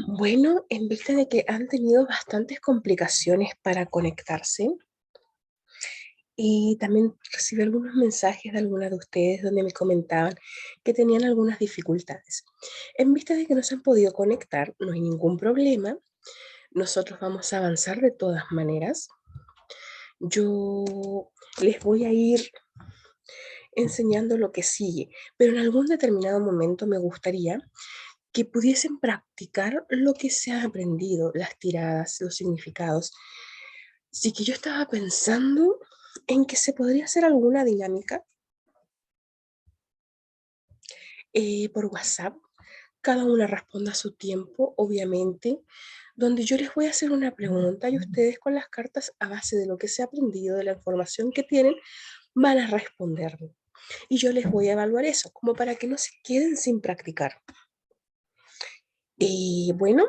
Bueno, en vista de que han tenido bastantes complicaciones para conectarse y también recibí algunos mensajes de algunas de ustedes donde me comentaban que tenían algunas dificultades. En vista de que no se han podido conectar, no hay ningún problema. Nosotros vamos a avanzar de todas maneras. Yo les voy a ir enseñando lo que sigue, pero en algún determinado momento me gustaría que pudiesen practicar lo que se ha aprendido, las tiradas, los significados. Así que yo estaba pensando en que se podría hacer alguna dinámica por WhatsApp. Cada una responda a su tiempo, obviamente, donde yo les voy a hacer una pregunta y ustedes con las cartas a base de lo que se ha aprendido, de la información que tienen, van a responderme. Y yo les voy a evaluar eso, como para que no se queden sin practicar. Y bueno,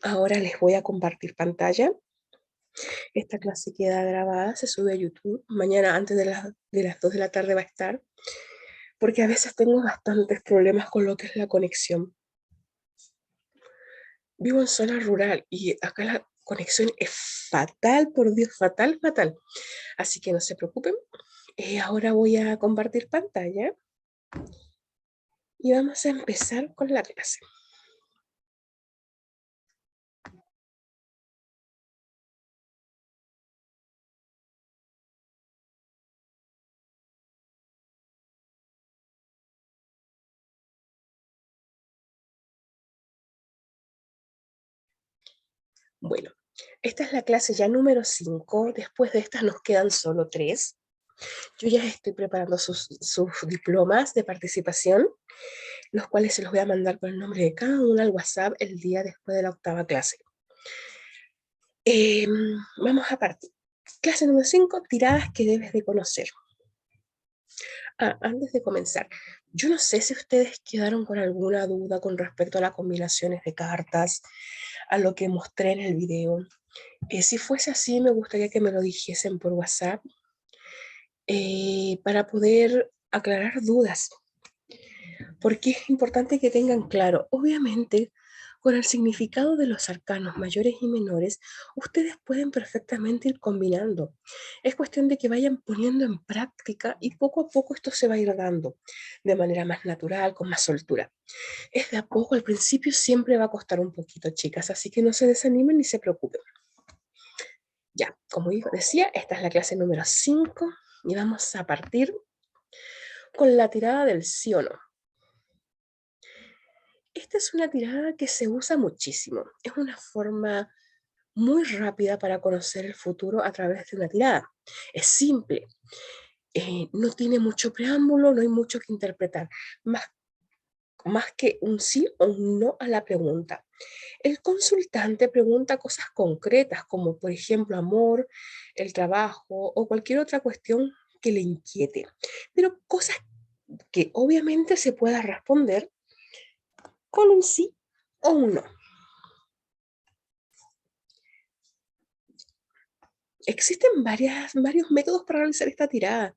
ahora les voy a compartir pantalla. Esta clase queda grabada, se sube a YouTube. Mañana antes de las 2 de la tarde va a estar, porque a veces tengo bastantes problemas con lo que es la conexión. Vivo en zona rural y acá la conexión es fatal, por Dios, fatal, fatal. Así que no se preocupen. Ahora voy a compartir pantalla y vamos a empezar con la clase. Bueno, esta es la clase ya número 5. Después de estas nos quedan solo 3. Yo ya estoy preparando sus diplomas de participación, los cuales se los voy a mandar con el nombre de cada uno al WhatsApp el día después de la octava clase. Eh, Vamos a partir. Clase número 5, tiradas que debes de conocer. Antes de comenzar, yo no sé si ustedes quedaron con alguna duda con respecto a las combinaciones de cartas, a lo que mostré en el video. Si fuese así, me gustaría que me lo dijesen por WhatsApp para poder aclarar dudas, porque es importante que tengan claro, obviamente, con el significado de los arcanos mayores y menores, ustedes pueden perfectamente ir combinando. Es cuestión de que vayan poniendo en práctica y poco a poco esto se va a ir dando de manera más natural, con más soltura. Es de a poco, al principio siempre va a costar un poquito, chicas, así que no se desanimen ni se preocupen. Ya, como decía, esta es la clase número 5 y vamos a partir con la tirada del sí o no. Esta es una tirada que se usa muchísimo. Es una forma muy rápida para conocer el futuro a través de una tirada. Es simple, no tiene mucho preámbulo, no hay mucho que interpretar, más que un sí o un no a la pregunta. El consultante pregunta cosas concretas, como por ejemplo amor, el trabajo o cualquier otra cuestión que le inquiete, pero cosas que obviamente se pueda responder con un sí o un no. Existen varios métodos para realizar esta tirada.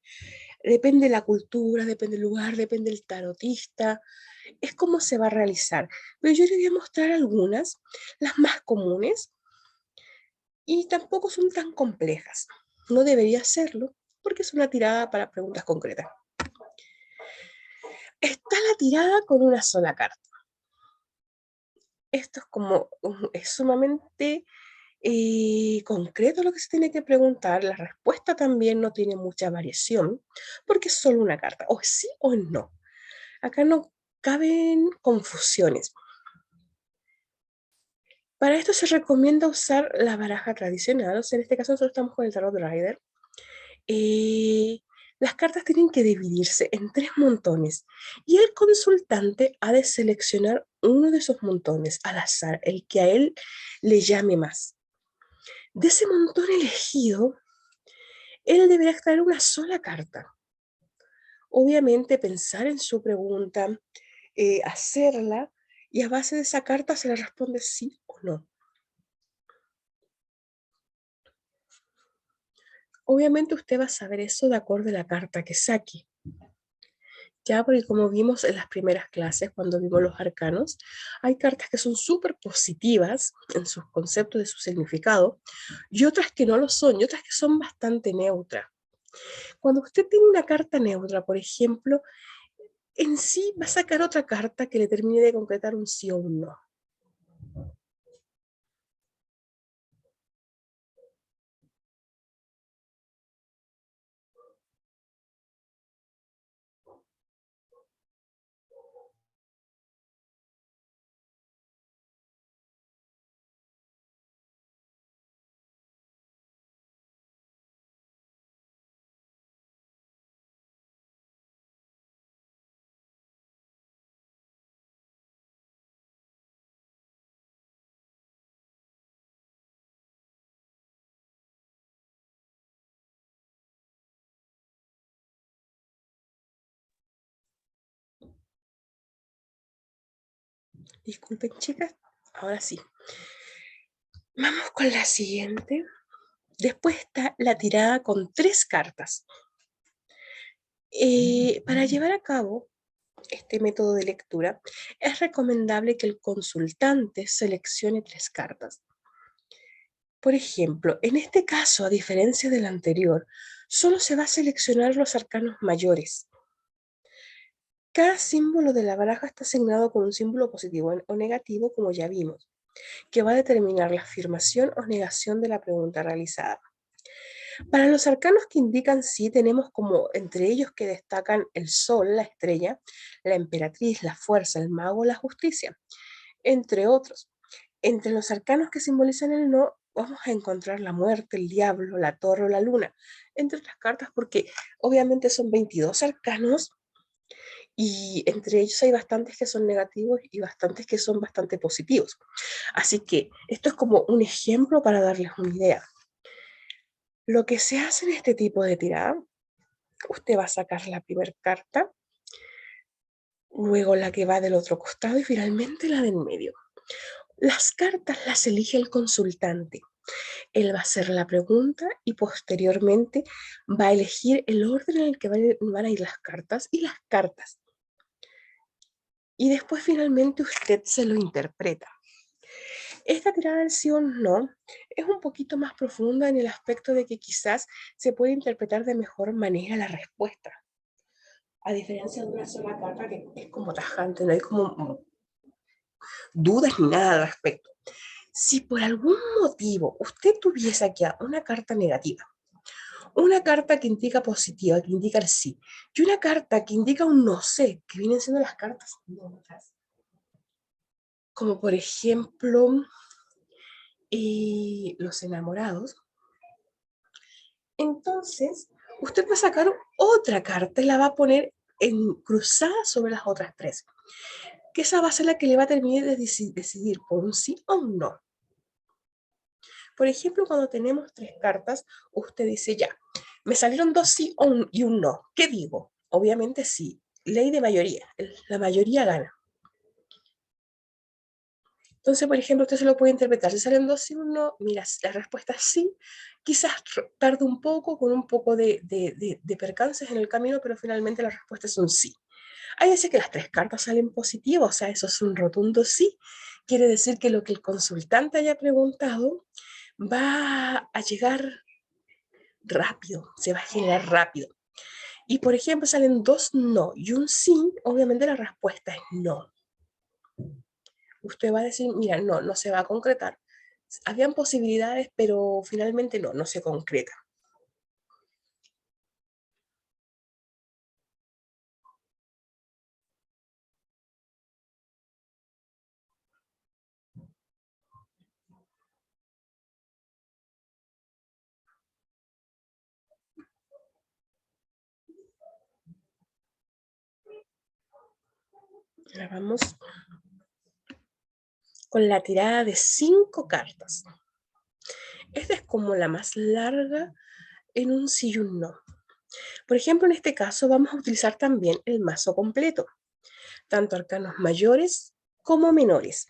Depende de la cultura, depende del lugar, depende del tarotista. Es como se va a realizar. Pero yo les voy a mostrar algunas, las más comunes, y tampoco son tan complejas. No debería serlo, porque es una tirada para preguntas concretas. Está la tirada con una sola carta. Esto es como, es sumamente concreto lo que se tiene que preguntar. La respuesta también no tiene mucha variación, porque es solo una carta, o sí o no. Acá no caben confusiones. Para esto se recomienda usar la baraja tradicional, o sea, en este caso nosotros estamos con el tarot Rider. Eh, las cartas tienen que dividirse en 3 montones y el consultante ha de seleccionar uno de esos montones al azar, el que a él le llame más. De ese montón elegido, él deberá extraer una sola carta. Obviamente pensar en su pregunta, hacerla y a base de esa carta se le responde sí o no. Obviamente usted va a saber eso de acuerdo a la carta que saque. Ya, porque como vimos en las primeras clases, cuando vimos los arcanos, hay cartas que son súper positivas en sus conceptos de su significado y otras que no lo son y otras que son bastante neutras. Cuando usted tiene una carta neutra, por ejemplo, en sí va a sacar otra carta que le termine de concretar un sí o un no. Disculpen, chicas. Ahora sí. Vamos con la siguiente. Después está la tirada con 3 cartas. Para llevar a cabo este método de lectura, es recomendable que el consultante seleccione 3 cartas. Por ejemplo, en este caso, a diferencia del anterior, solo se va a seleccionar los arcanos mayores. Cada símbolo de la baraja está asignado con un símbolo positivo o negativo, como ya vimos, que va a determinar la afirmación o negación de la pregunta realizada. Para los arcanos que indican sí, tenemos como entre ellos que destacan el sol, la estrella, la emperatriz, la fuerza, el mago, la justicia, entre otros. Entre los arcanos que simbolizan el no, vamos a encontrar la muerte, el diablo, la torre o la luna, entre otras cartas, porque obviamente son 22 arcanos y entre ellos hay bastantes que son negativos y bastantes que son bastante positivos. Así que esto es como un ejemplo para darles una idea. Lo que se hace en este tipo de tirada, usted va a sacar la primera carta, luego la que va del otro costado y finalmente la del medio. Las cartas las elige el consultante. Él va a hacer la pregunta y posteriormente va a elegir el orden en el que van a ir las cartas y las cartas. Y después finalmente usted se lo interpreta. Esta tirada del sí o no es un poquito más profunda en el aspecto de que quizás se puede interpretar de mejor manera la respuesta. A diferencia de una sola carta que es como tajante, no hay como dudas ni nada al respecto. Si por algún motivo usted tuviese aquí una carta negativa, una carta que indica positiva, que indica el sí, y una carta que indica un no sé, que vienen siendo las cartas neutras, como por ejemplo los enamorados, entonces usted va a sacar otra carta y la va a poner en cruzada sobre las otras 3, que esa va a ser la que le va a terminar de decidir por un sí o un no. Por ejemplo, cuando tenemos 3 cartas, usted dice ya, me salieron 2 sí y un no. ¿Qué digo? Obviamente sí. Ley de mayoría. La mayoría gana. Entonces, por ejemplo, usted se lo puede interpretar. Si salen 2 sí y un no, mira, la respuesta es sí. Quizás tarde un poco, con un poco de percances en el camino, pero finalmente la respuesta es un sí. Hay veces que las 3 cartas salen positivas, o sea, eso es un rotundo sí. Quiere decir que lo que el consultante haya preguntado va a llegar rápido, se va a generar rápido. Y por ejemplo, salen 2 no y un sí, obviamente la respuesta es no. Usted va a decir, mira, no, no se va a concretar. Habían posibilidades, pero finalmente no, no se concreta. Ahora vamos con la tirada de 5 cartas. Esta es como la más larga en un sí y un no. Por ejemplo, en este caso vamos a utilizar también el mazo completo, tanto arcanos mayores como menores.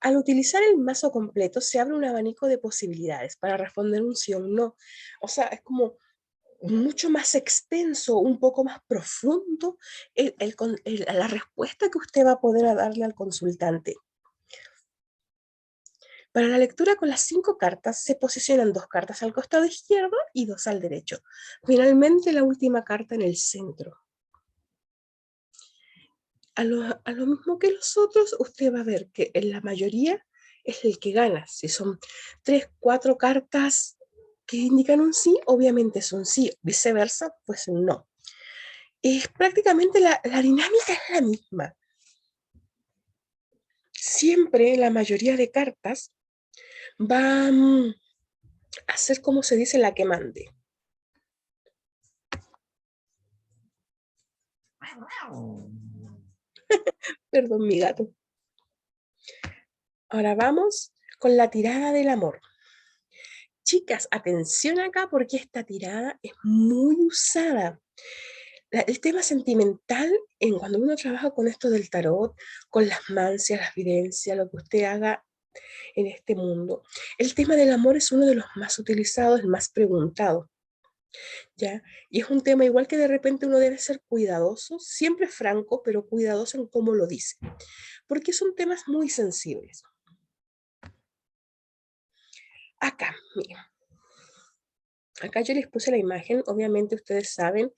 Al utilizar el mazo completo se abre un abanico de posibilidades para responder un sí o un no. O sea, es como mucho más extenso, un poco más profundo la respuesta que usted va a poder darle al consultante. Para la lectura con las 5 cartas se posicionan 2 cartas al costado izquierdo y 2 al derecho. Finalmente la última carta en el centro. A lo mismo que los otros, usted va a ver que en la mayoría es el que gana. Si son 3, 4 cartas que indican un sí, obviamente es un sí. Viceversa, pues un no. Es prácticamente la dinámica es la misma. Siempre la mayoría de cartas va a ser como se dice la que mande. Perdón, mi gato. Ahora vamos con la tirada del amor. Chicas, atención acá porque esta tirada es muy usada. El tema sentimental, cuando uno trabaja con esto del tarot, con las mancias, las videncias, lo que usted haga en este mundo, el tema del amor es uno de los más utilizados, el más preguntado, ¿ya? Y es un tema igual que de repente uno debe ser cuidadoso, siempre franco, pero cuidadoso en cómo lo dice, porque son temas muy sensibles. Acá, miren. Acá yo les puse la imagen, obviamente ustedes saben,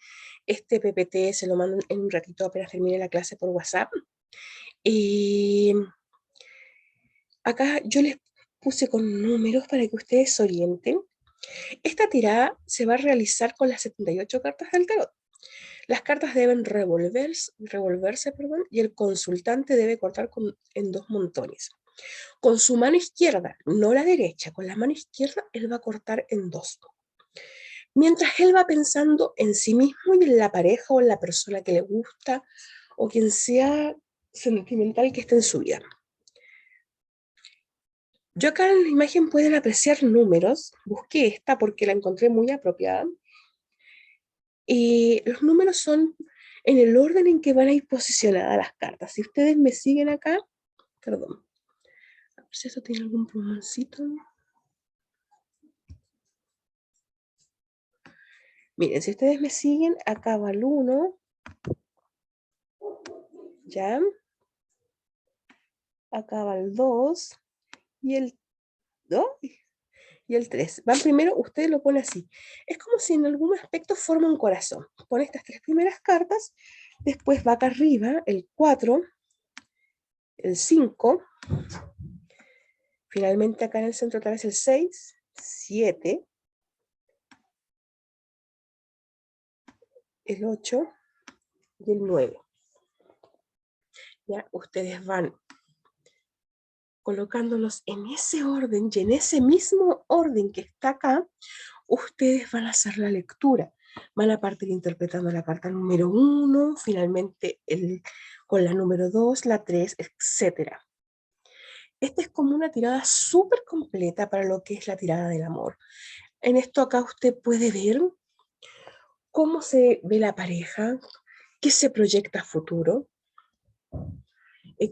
este PPT se lo mando en un ratito apenas termine la clase por WhatsApp. Y acá yo les puse con números para que ustedes se orienten. Esta tirada se va a realizar con las 78 cartas del tarot. Las cartas deben revolverse, perdón, y el consultante debe cortar en 2 montones. Con su mano izquierda, no la derecha, con la mano izquierda él va a cortar en 2. Mientras él va pensando en sí mismo y en la pareja o en la persona que le gusta o quien sea sentimental que esté en su vida. Yo acá en la imagen pueden apreciar números, busqué esta porque la encontré muy apropiada, y los números son en el orden en que van a ir posicionadas las cartas. Si ustedes me siguen acá, perdón, a ver si esto tiene algún plumoncito. Miren, si ustedes me siguen, acá va el 1, ¿ya? Acá va el 2 y el 2 y el 3. Van primero, usted lo pone así. Es como si en algún aspecto forma un corazón. Pone estas 3 primeras cartas, después va acá arriba el 4, el 5, finalmente acá en el centro otra vez el 6, 7, el 8 y el 9. Ya, ustedes van colocándolos en ese orden y en ese mismo orden que está acá, ustedes van a hacer la lectura. Van a partir interpretando la carta número 1, finalmente con la número 2, la 3, etc. Esta es como una tirada súper completa para lo que es la tirada del amor. En esto acá usted puede ver cómo se ve la pareja, qué se proyecta a futuro,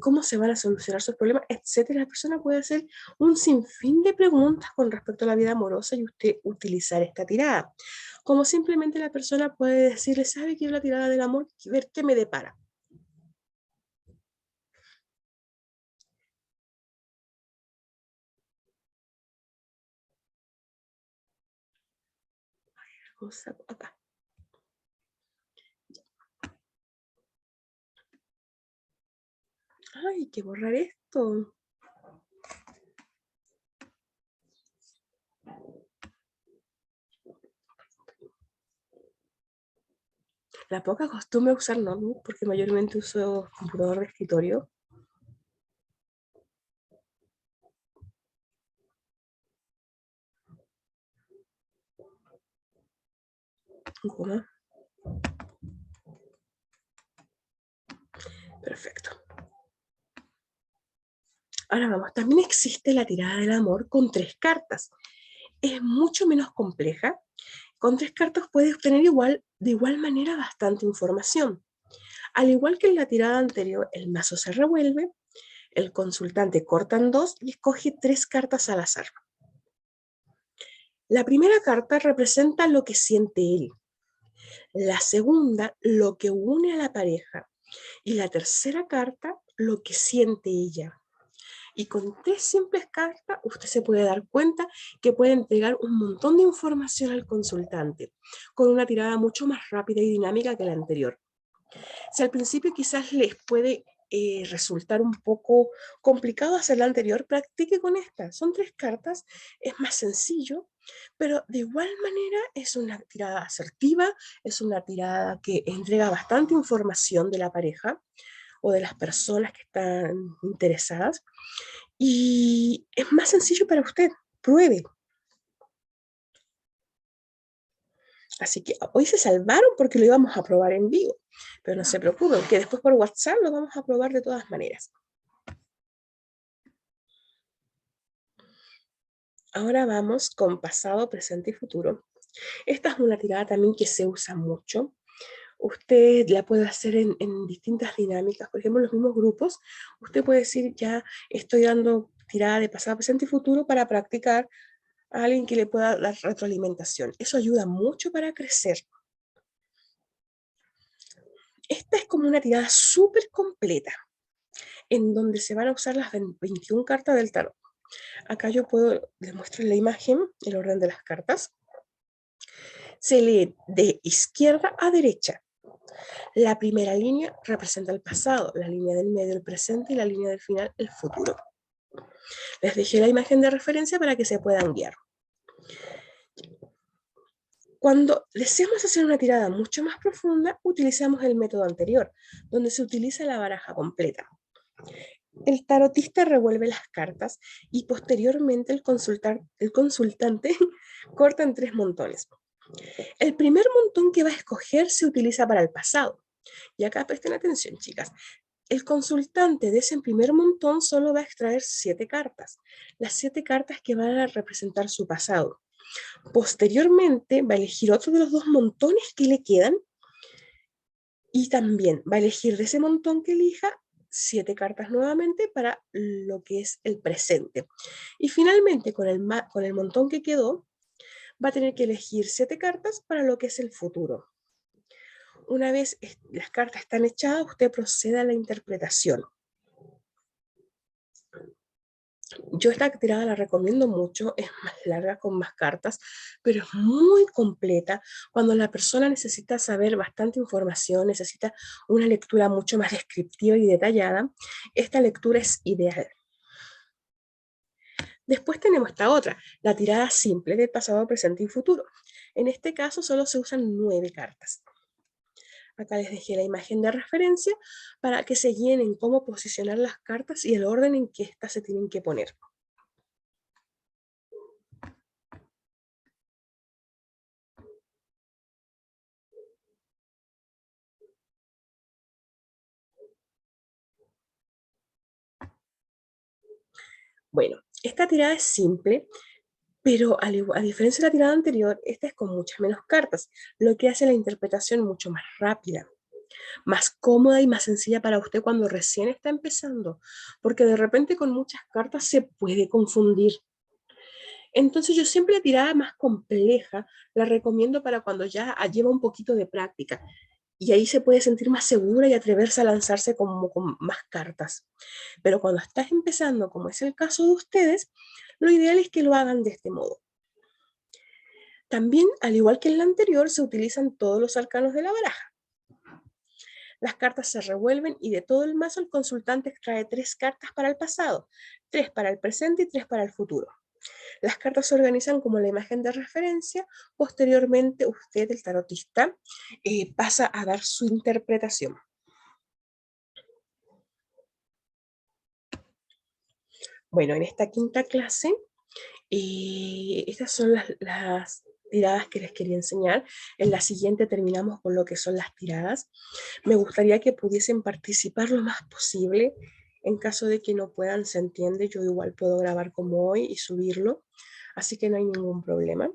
cómo se van a solucionar sus problemas, etcétera. La persona puede hacer un sinfín de preguntas con respecto a la vida amorosa y usted utilizar esta tirada. Como simplemente la persona puede decirle, ¿sabe qué es la tirada del amor? Ver qué me depara. Acá. Ay, hay que borrar esto. La poca costumbre de usar notebook, porque mayormente uso computador de escritorio. ¿Cómo? Perfecto. Ahora vamos, también existe la tirada del amor con 3 cartas. Es mucho menos compleja. Con 3 cartas puedes obtener de igual manera bastante información. Al igual que en la tirada anterior, el mazo se revuelve, el consultante corta en 2 y escoge 3 cartas al azar. La primera carta representa lo que siente él. La segunda, lo que une a la pareja. Y la tercera carta, lo que siente ella. Y con 3 simples cartas, usted se puede dar cuenta que puede entregar un montón de información al consultante, con una tirada mucho más rápida y dinámica que la anterior. Si al principio quizás les puede resultar un poco complicado hacer la anterior, practique con esta. Son 3 cartas, es más sencillo, pero de igual manera es una tirada asertiva, es una tirada que entrega bastante información de la pareja o de las personas que están interesadas y es más sencillo para usted. Pruebe. Así que hoy se salvaron porque lo íbamos a probar en vivo. Pero no se preocupen, que después por WhatsApp lo vamos a probar de todas maneras. Ahora vamos con pasado, presente y futuro. Esta es una tirada también que se usa mucho. Usted la puede hacer en distintas dinámicas, por ejemplo, en los mismos grupos. Usted puede decir, ya estoy dando tirada de pasado, presente y futuro para practicar a alguien que le pueda dar retroalimentación. Eso ayuda mucho para crecer. Esta es como una tirada súper completa, en donde se van a usar las 21 cartas del tarot. Acá yo puedo, les muestro en la imagen el orden de las cartas. Se lee de izquierda a derecha. La primera línea representa el pasado, la línea del medio el presente y la línea del final el futuro. Les dejé la imagen de referencia para que se puedan guiar. Cuando deseamos hacer una tirada mucho más profunda, utilizamos el método anterior, donde se utiliza la baraja completa. El tarotista revuelve las cartas y posteriormente el consultante corta en 3 montones. El primer montón que va a escoger se utiliza para el pasado. Y acá presten atención, chicas. El consultante de ese primer montón solo va a extraer 7 cartas. Las 7 cartas que van a representar su pasado. Posteriormente va a elegir otro de los 2 montones que le quedan y también va a elegir de ese montón que elija 7 cartas nuevamente para lo que es el presente. Y finalmente, con el montón que quedó, va a tener que elegir 7 cartas para lo que es el futuro. Una vez las cartas están echadas, usted procede a la interpretación. Yo esta tirada la recomiendo mucho, es más larga con más cartas, pero es muy completa cuando la persona necesita saber bastante información, necesita una lectura mucho más descriptiva y detallada. Esta lectura es ideal. Después tenemos esta otra, la tirada simple del pasado, presente y futuro. En este caso solo se usan 9 cartas. Acá les dejé la imagen de referencia para que se guíen en cómo posicionar las cartas y el orden en que éstas se tienen que poner. Bueno, esta tirada es simple, pero a diferencia de la tirada anterior, esta es con muchas menos cartas, lo que hace la interpretación mucho más rápida, más cómoda y más sencilla para usted cuando recién está empezando, porque de repente con muchas cartas se puede confundir. Entonces yo siempre la tirada más compleja la recomiendo para cuando ya lleva un poquito de práctica y ahí se puede sentir más segura y atreverse a lanzarse como con más cartas. Pero cuando estás empezando, como es el caso de ustedes, lo ideal es que lo hagan de este modo. También, al igual que en la anterior, se utilizan todos los arcanos de la baraja. Las cartas se revuelven y de todo el mazo el consultante extrae 3 cartas para el pasado, 3 para el presente y 3 para el futuro. Las cartas se organizan como la imagen de referencia. Posteriormente, usted, el tarotista, pasa a dar su interpretación. Bueno, en esta quinta clase, estas son las tiradas que les quería enseñar. En la siguiente terminamos con lo que son las tiradas. Me gustaría que pudiesen participar lo más posible. En caso de que no puedan, se entiende, yo igual puedo grabar como hoy y subirlo, así que no hay ningún problema.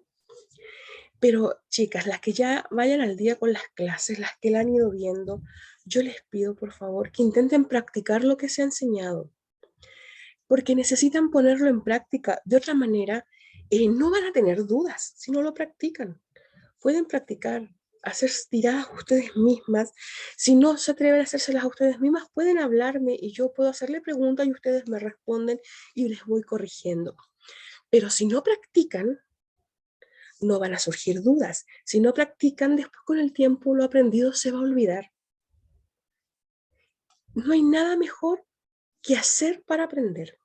Pero chicas, las que ya vayan al día con las clases, las que la han ido viendo, yo les pido por favor que intenten practicar lo que se ha enseñado, porque necesitan ponerlo en práctica. De otra manera, no van a tener dudas si no lo practican. Pueden practicar, hacer tiradas ustedes mismas. Si no se atreven a hacérselas a ustedes mismas, pueden hablarme y yo puedo hacerle preguntas y ustedes me responden y les voy corrigiendo. Pero si no practican, no van a surgir dudas. Si no practican, después con el tiempo lo aprendido se va a olvidar. No hay nada mejor que hacer para aprender.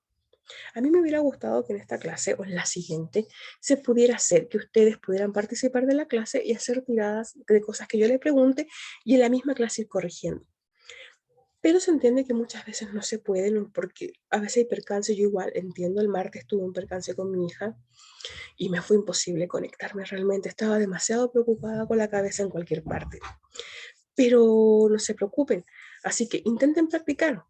A mí me hubiera gustado que en esta clase o en la siguiente se pudiera hacer, que ustedes pudieran participar de la clase y hacer tiradas de cosas que yo les pregunte y en la misma clase ir corrigiendo. Pero se entiende que muchas veces no se puede, porque a veces hay percance. Yo igual entiendo, el martes tuve un percance con mi hija y me fue imposible conectarme realmente. Estaba demasiado preocupada con la cabeza en cualquier parte. Pero no se preocupen, así que intenten practicar.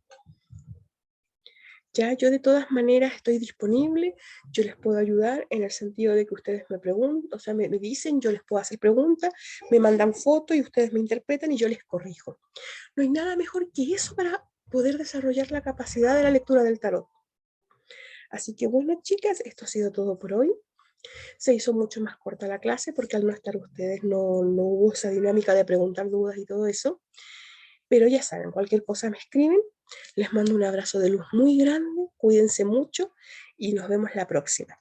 Ya yo de todas maneras estoy disponible, yo les puedo ayudar en el sentido de que ustedes me preguntan, o sea, me dicen, yo les puedo hacer preguntas, me mandan fotos y ustedes me interpretan y yo les corrijo. No hay nada mejor que eso para poder desarrollar la capacidad de la lectura del tarot. Así que bueno, chicas, esto ha sido todo por hoy. Se hizo mucho más corta la clase porque al no estar ustedes no hubo esa dinámica de preguntar dudas y todo eso. Pero ya saben, cualquier cosa me escriben. Les mando un abrazo de luz muy grande, cuídense mucho y nos vemos la próxima.